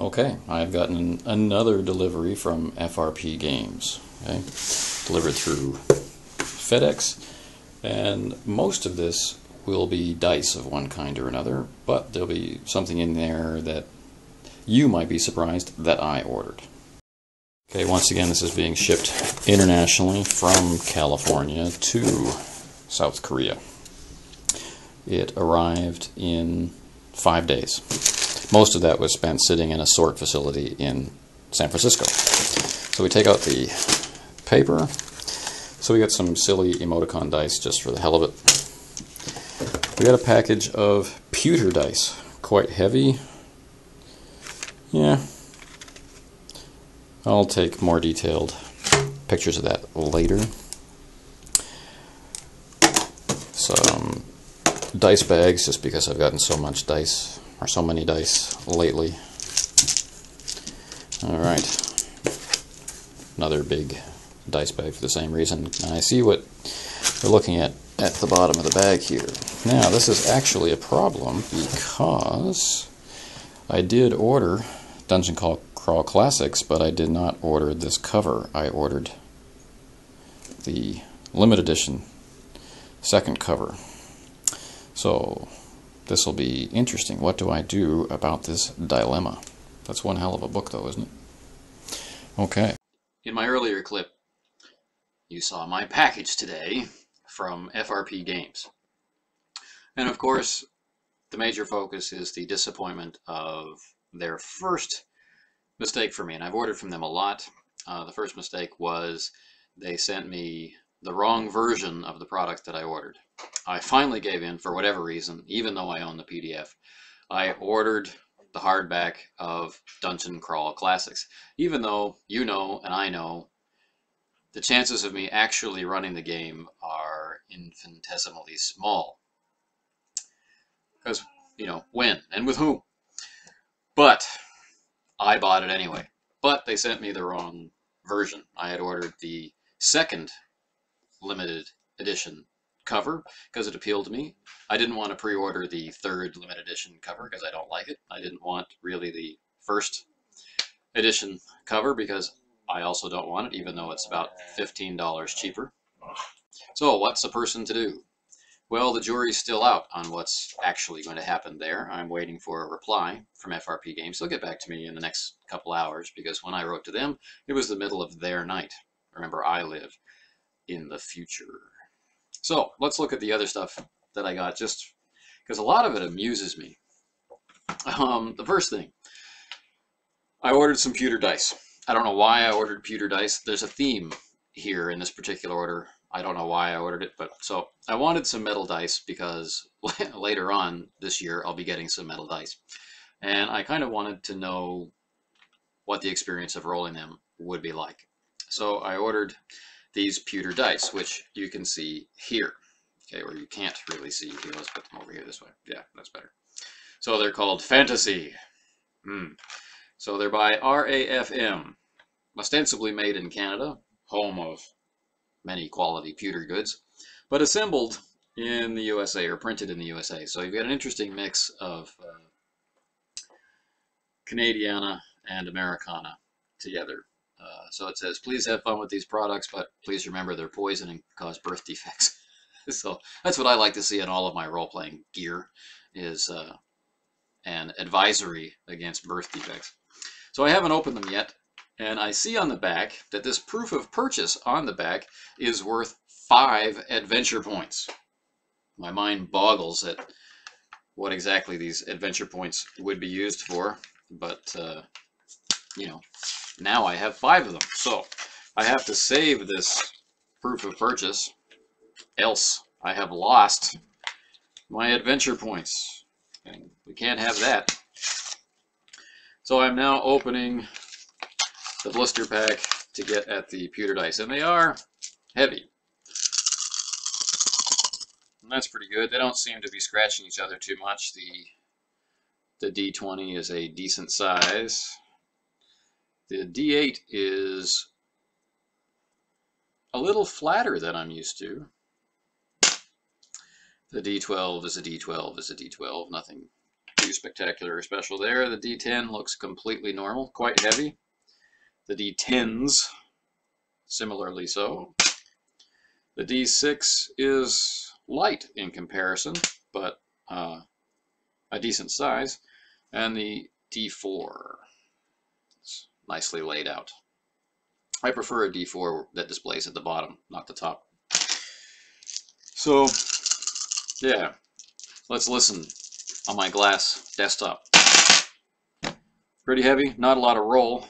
Okay, I've gotten another delivery from FRPGames. Okay, delivered through FedEx, and most of this will be dice of one kind or another, but there'll be something in there that you might be surprised that I ordered. Okay, once again, this is being shipped internationally from California to South Korea. It arrived in 5 days. Most of that was spent sitting in a sort facility in San Francisco. So we take out the paper. So we got some silly emoticon dice just for the hell of it. We got a package of pewter dice. Quite heavy. Yeah. I'll take more detailed pictures of that later. Some dice bags, just because I've gotten so much dice, or so many dice lately. Alright. Another big dice bag for the same reason. And I see what we're looking at the bottom of the bag here. Now, this is actually a problem because I did order Dungeon Crawl Classics, but I did not order this cover. I ordered the limited edition second cover. So this will be interesting. What do I do about this dilemma? That's one hell of a book, though, isn't it? Okay. In my earlier clip, you saw my package today from FRPGames. And of course, the major focus is the disappointment of their first mistake for me. And I've ordered from them a lot. The first mistake was they sent me the wrong version of the product that I ordered. I finally gave in for whatever reason, even though I own the PDF. I ordered the hardback of Dungeon Crawl Classics, even though you know and I know the chances of me actually running the game are infinitesimally small. Because, you know, when and with whom? But I bought it anyway. But they sent me the wrong version. I had ordered the second limited edition cover because it appealed to me. I didn't want to pre-order the third limited edition cover because I don't like it. I didn't want really the first edition cover because I also don't want it, even though it's about $15 cheaper. So what's a person to do? Well, the jury's still out on what's actually going to happen there. I'm waiting for a reply from FRPGames. They'll get back to me in the next couple hours because when I wrote to them, it was the middle of their night. Remember, I live in the future. So let's look at the other stuff that I got, just because a lot of it amuses me. The first thing, I ordered some pewter dice. I don't know why I ordered pewter dice. There's a theme here in this particular order. I don't know why I ordered it, but so I wanted some metal dice because later on this year I'll be getting some metal dice. And I kind of wanted to know what the experience of rolling them would be like. So I ordered these pewter dice, which you can see here. Okay, or you can't really see here. Let's put them over here this way. Yeah, that's better. So they're called Fantasy. So they're by RAFM, ostensibly made in Canada, home of many quality pewter goods, but assembled in the USA or printed in the USA. So you've got an interesting mix of Canadiana and Americana together. So it says, please have fun with these products, but please remember they're poison and cause birth defects. So that's what I like to see in all of my role-playing gear, is an advisory against birth defects. So I haven't opened them yet, and I see on the back that this proof of purchase on the back is worth 5 adventure points. My mind boggles at what exactly these adventure points would be used for, but you know, now I have 5 of them. So I have to save this proof of purchase, else I have lost my adventure points. And we can't have that. So I'm now opening the blister pack to get at the pewter dice, and they are heavy. And that's pretty good. They don't seem to be scratching each other too much. The D20 is a decent size. The D8 is a little flatter than I'm used to. The D12 is a D12 is a D12, nothing too too spectacular or special there. The D10 looks completely normal, quite heavy. The D10s, similarly so. The D6 is light in comparison, but a decent size. And the D4 is nicely laid out. I prefer a D4 that displays at the bottom, not the top. So, yeah, let's listen on my glass desktop. Pretty heavy, not a lot of roll.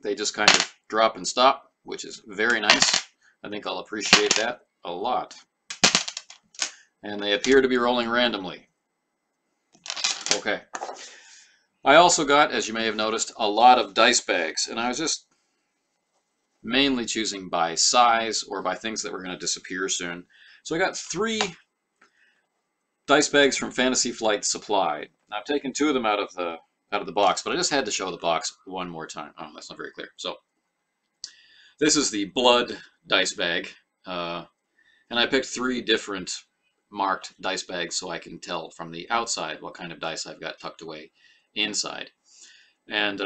They just kind of drop and stop, which is very nice. I think I'll appreciate that a lot. And they appear to be rolling randomly. Okay. I also got, as you may have noticed, a lot of dice bags, and I was just mainly choosing by size or by things that were going to disappear soon. So I got 3 dice bags from Fantasy Flight Supply. Now, I've taken 2 of them out of the box, but I just had to show the box one more time. Oh, that's not very clear. So this is the Blood dice bag, and I picked 3 different marked dice bags so I can tell from the outside what kind of dice I've got tucked away inside. And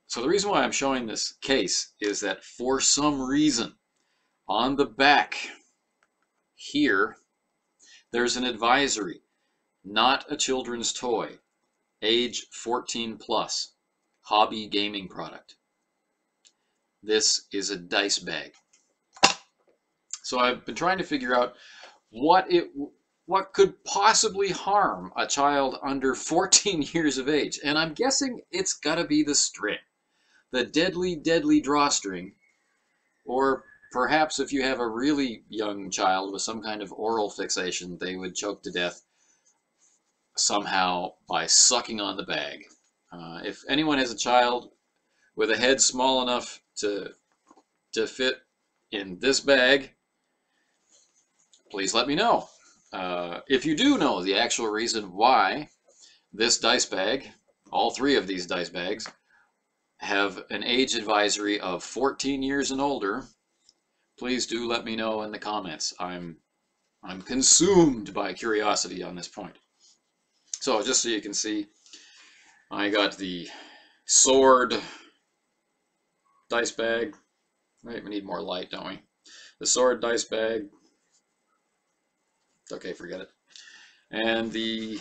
so the reason why I'm showing this case is that for some reason on the back here there's an advisory, not a children's toy, age 14 plus, hobby gaming product. This is a dice bag. So I've been trying to figure out what could possibly harm a child under 14 years of age, and I'm guessing it's got to be the string. The deadly, deadly drawstring, or perhaps if you have a really young child with some kind of oral fixation, they would choke to death somehow by sucking on the bag. If anyone has a child with a head small enough to fit in this bag, please let me know. If you do know the actual reason why this dice bag, all 3 of these dice bags, have an age advisory of 14 years and older, please do let me know in the comments. I'm consumed by curiosity on this point. So just so you can see, I got the sword dice bag. Right, we need more light, don't we? The sword dice bag. Okay, forget it. And the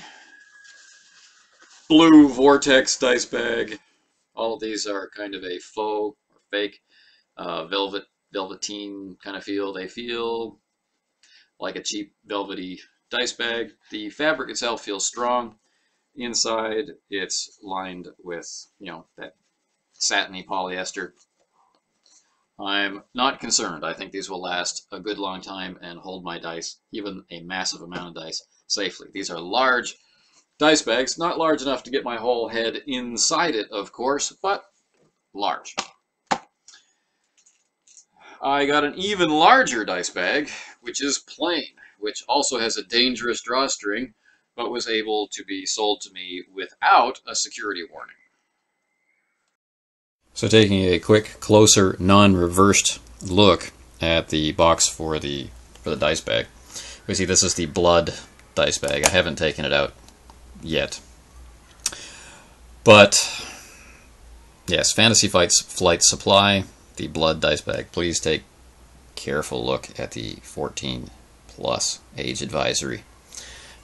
blue vortex dice bag. All of these are kind of a faux or fake velveteen kind of feel. They feel like a cheap velvety dice bag. The fabric itself feels strong. Inside it's lined with, you know, that satiny polyester. I'm not concerned. I think these will last a good long time and hold my dice, even a massive amount of dice, safely. These are large dice bags, not large enough to get my whole head inside it, of course, but large. I got an even larger dice bag, which is plain, which also has a dangerous drawstring, but was able to be sold to me without a security warning. So taking a quick, closer, non-reversed look at the box for the dice bag, we see this is the Blood dice bag. I haven't taken it out yet. But, yes, Fantasy Flight Supply, the Blood dice bag. Please take careful look at the 14 plus age advisory.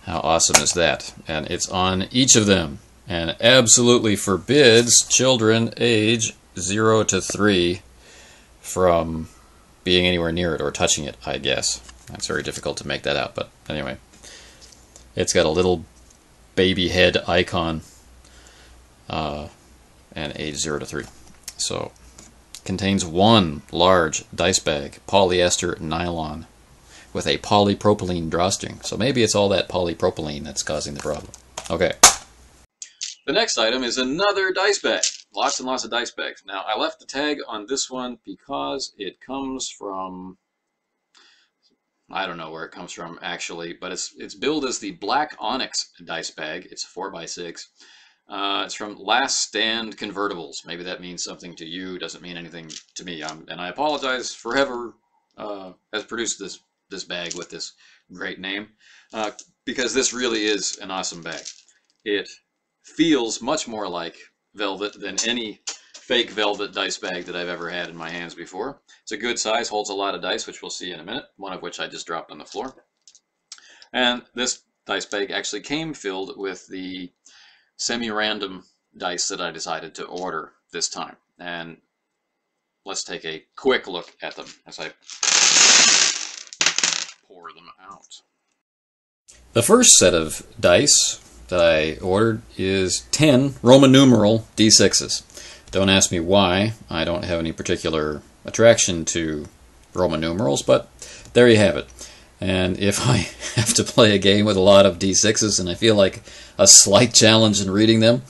How awesome is that? And it's on each of them, and absolutely forbids children age 0 to 3 from being anywhere near it or touching it, I guess. It's very difficult to make that out, but anyway. It's got a little baby head icon, and age 0 to 3. So, contains 1 large dice bag, polyester nylon, with a polypropylene drawstring. So maybe it's all that polypropylene that's causing the problem. Okay. The next item is another dice bag. Lots and lots of dice bags. Now, I left the tag on this one because it comes from, I don't know where it comes from actually, but it's billed as the Black Onyx dice bag. It's 4x6. It's from Last Stand Convertibles. Maybe that means something to you. Doesn't mean anything to me. And I apologize for whoever has produced this bag with this great name, because this really is an awesome bag. It feels much more like velvet than any fake velvet dice bag that I've ever had in my hands before. It's a good size, holds a lot of dice, which we'll see in a minute, one of which I just dropped on the floor. And this dice bag actually came filled with the semi-random dice that I decided to order this time. And let's take a quick look at them as I pour them out. The first set of dice that I ordered is 10 Roman numeral D6s. Don't ask me why. I don't have any particular attraction to Roman numerals, but there you have it. And if I have to play a game with a lot of D6s and I feel like a slight challenge in reading them,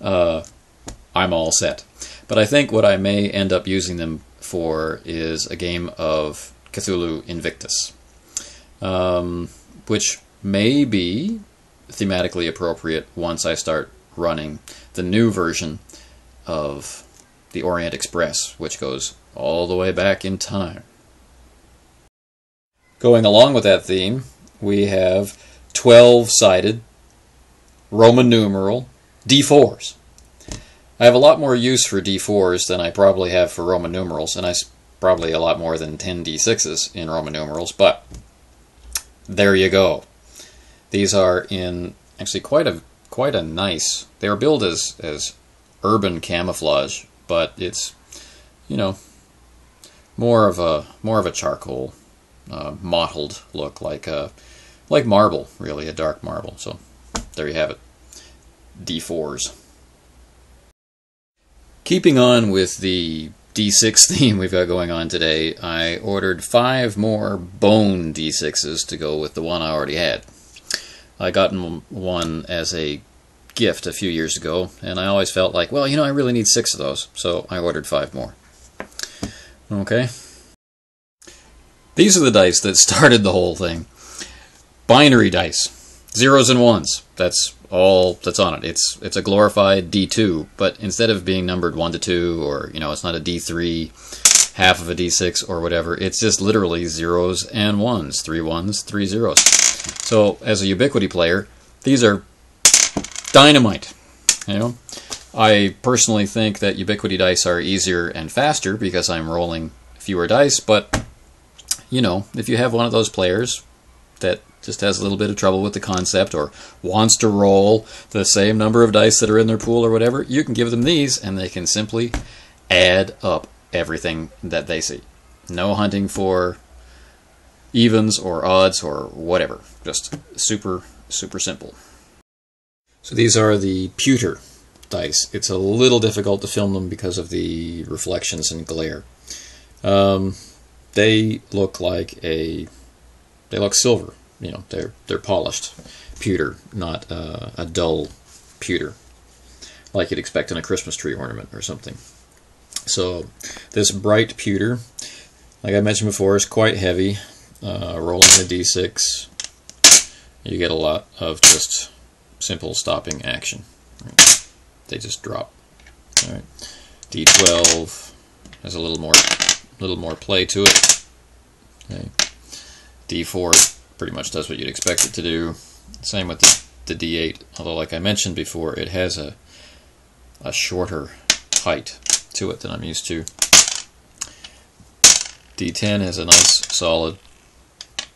I'm all set. But I think what I may end up using them for is a game of Cthulhu Invictus, which may be thematically appropriate once I start running the new version of the Orient Express, which goes all the way back in time. Going along with that theme, we have 12-sided Roman numeral D4s. I have a lot more use for D4s than I probably have for Roman numerals, and probably a lot more than 10 D6s in Roman numerals, but there you go. These are in actually quite a nice. They were billed as urban camouflage, but it's, you know, more of a charcoal mottled look, like marble, really, a dark marble. So there you have it, D4s. Keeping on with the D6 theme we've got going on today, I ordered 5 more bone D6s to go with the one I already had. I got one as a gift a few years ago, and I always felt like, well, you know, I really need 6 of those, so I ordered 5 more. Okay. These are the dice that started the whole thing. Binary dice. 0s and 1s. That's all that's on it. It's a glorified D2, but instead of being numbered 1 to 2, or, you know, it's not a D3, half of a D6, or whatever, it's just literally 0s and 1s. 3 1s, 3 0s. So, as a Ubiquity player, these are dynamite. You know, I personally think that Ubiquity dice are easier and faster because I'm rolling fewer dice, but, you know, if you have one of those players that just has a little bit of trouble with the concept or wants to roll the same number of dice that are in their pool or whatever, you can give them these and they can simply add up everything that they see. No hunting for evens or odds or whatever. Just super, super simple. So these are the pewter dice. It's a little difficult to film them because of the reflections and glare. They look like they look silver. You know, they're polished pewter, not a dull pewter, like you'd expect in a Christmas tree ornament or something. So this bright pewter, like I mentioned before, is quite heavy. Rolling the D6, you get a lot of just simple stopping action. Right. They just drop. All right. D12 has a little more play to it. Okay. D4 pretty much does what you'd expect it to do. Same with the D8, although like I mentioned before, it has a shorter height to it than I'm used to. D10 has a nice solid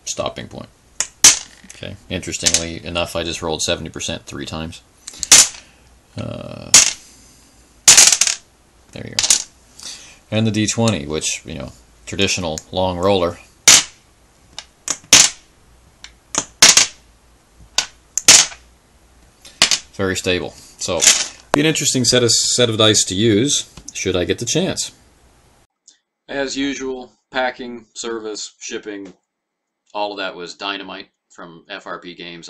stopping point. Okay. Interestingly enough, I just rolled 70% 3 times. There you go. And the D20, which, you know, traditional long roller. Very stable. So, be an interesting set of dice to use, should I get the chance. As usual, packing, service, shipping, all of that was dynamite from FRPGames.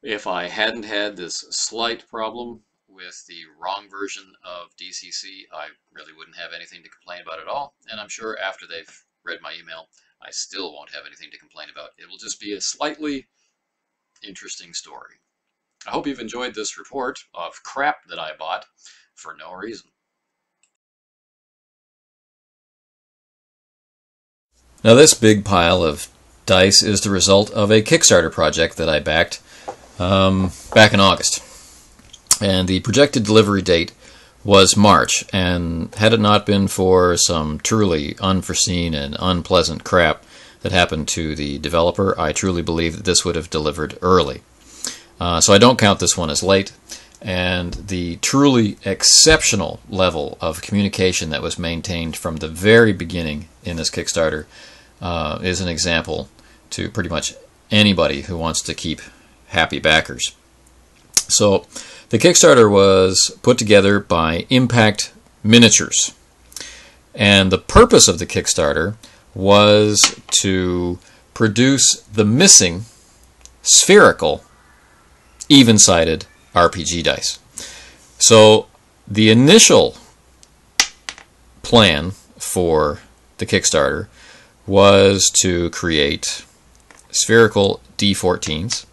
If I hadn't had this slight problem with the wrong version of DCC, I really wouldn't have anything to complain about at all. And I'm sure after they've read my email, I still won't have anything to complain about. It will just be a slightly interesting story. I hope you've enjoyed this report of crap that I bought for no reason. Now this big pile of dice is the result of a Kickstarter project that I backed back in August. And the projected delivery date was March, and had it not been for some truly unforeseen and unpleasant crap that happened to the developer, I truly believe that this would have delivered early. So I don't count this one as late, and the truly exceptional level of communication that was maintained from the very beginning in this Kickstarter is an example to pretty much anybody who wants to keep happy backers. So the Kickstarter was put together by Impact Miniatures, and the purpose of the Kickstarter was to produce the missing spherical even-sided RPG dice. So the initial plan for the Kickstarter was to create spherical D14s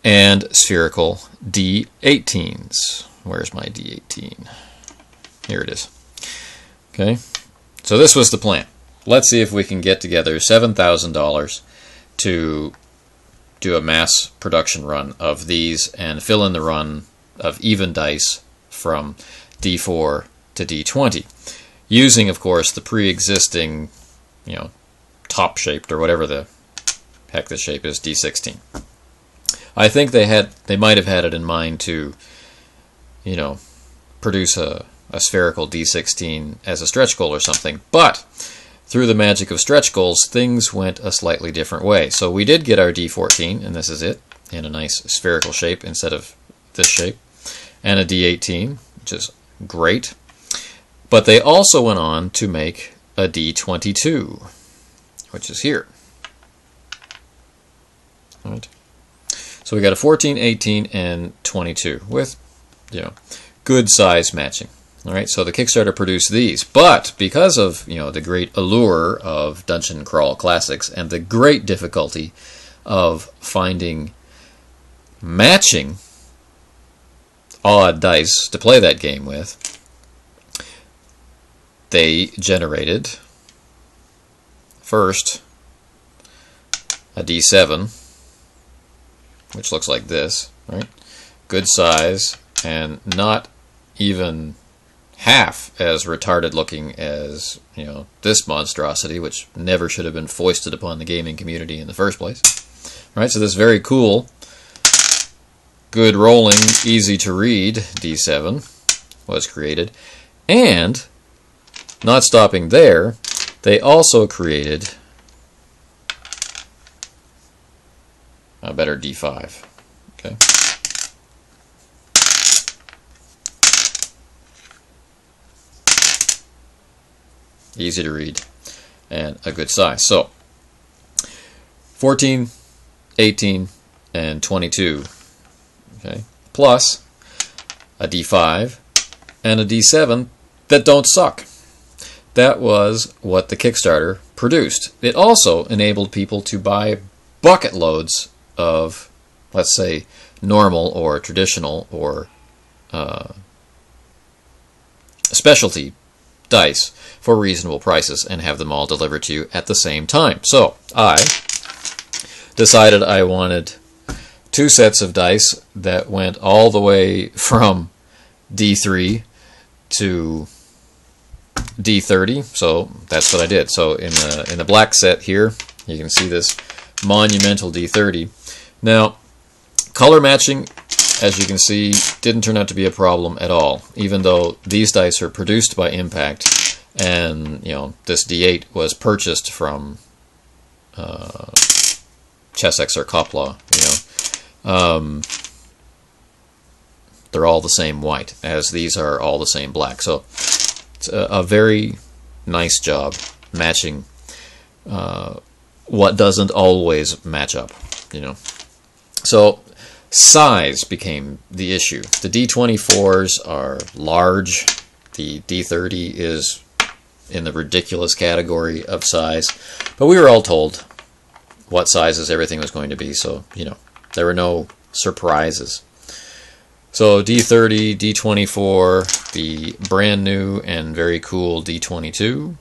and spherical D18s. Where's my D18? Here it is. Okay, so this was the plan. Let's see if we can get together $7,000 to do a mass production run of these and fill in the run of even dice from D4 to D20, using, of course, the pre-existing, top-shaped, or whatever the heck this shape is, D16. I think they might have had it in mind to, produce a spherical D16 as a stretch goal or something, but through the magic of stretch goals, things went a slightly different way. So we did get our D14, and this is it, in a nice spherical shape instead of this shape, and a D18, which is great. But they also went on to make a D22, which is here. All right. So we got a 14, 18, and 22 with, good size matching. All right, so the Kickstarter produced these, but because of the great allure of Dungeon Crawl Classics and the great difficulty of finding matching odd dice to play that game with, they generated first a D7, which looks like this, right? Good size and not even half as retarded looking as this monstrosity, which never should have been foisted upon the gaming community in the first place. All right, so this very cool, good rolling, easy to read D7 was created, and not stopping there, they also created a better D5. Okay. Easy to read and a good size. So 14, 18, and 22, okay, plus a D5 and a D7 that don't suck. That was what the Kickstarter produced. It also enabled people to buy bucket loads of, let's say, normal or traditional or specialty dice for reasonable prices and have them all delivered to you at the same time. So I decided I wanted 2 sets of dice that went all the way from D3 to D30. So that's what I did. So in the black set here, you can see this monumental D30. Now, color matching, as you can see, didn't turn out to be a problem at all, even though these dice are produced by Impact, and this D8 was purchased from Chessex or Coppola. They're all the same white, as these are all the same black. So it's a very nice job matching what doesn't always match up. So size became the issue. The D24s are large. The D30 is in the ridiculous category of size. But we were all told what sizes everything was going to be, so, there were no surprises. So D30, D24, the brand new and very cool D22,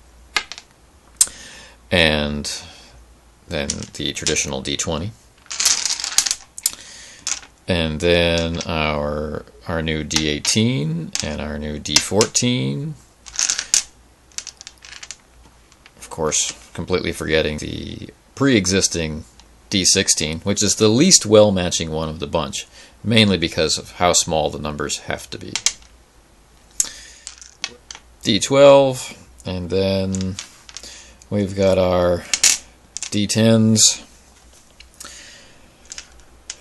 and then the traditional D20. And then our new D18 and our new D14. Of course, completely forgetting the pre-existing D16, which is the least well-matching one of the bunch, mainly because of how small the numbers have to be. D12, and then we've got our D10s,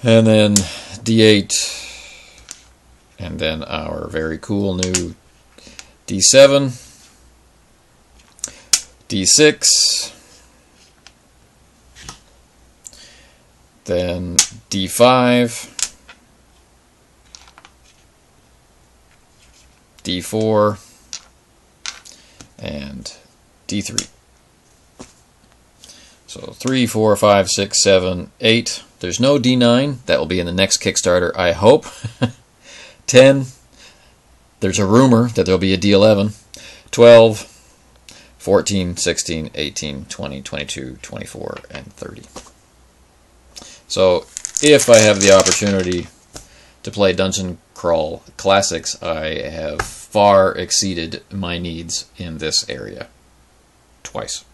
and then D8, and then our very cool new D7, D6, then D5, D4, and D3. So 3, 4, 5, 6, 7, 8. There's no D9. That will be in the next Kickstarter, I hope. 10. There's a rumor that there'll be a D11. 12. 14, 16, 18, 20, 22, 24, and 30. So, if I have the opportunity to play Dungeon Crawl Classics, I have far exceeded my needs in this area. Twice.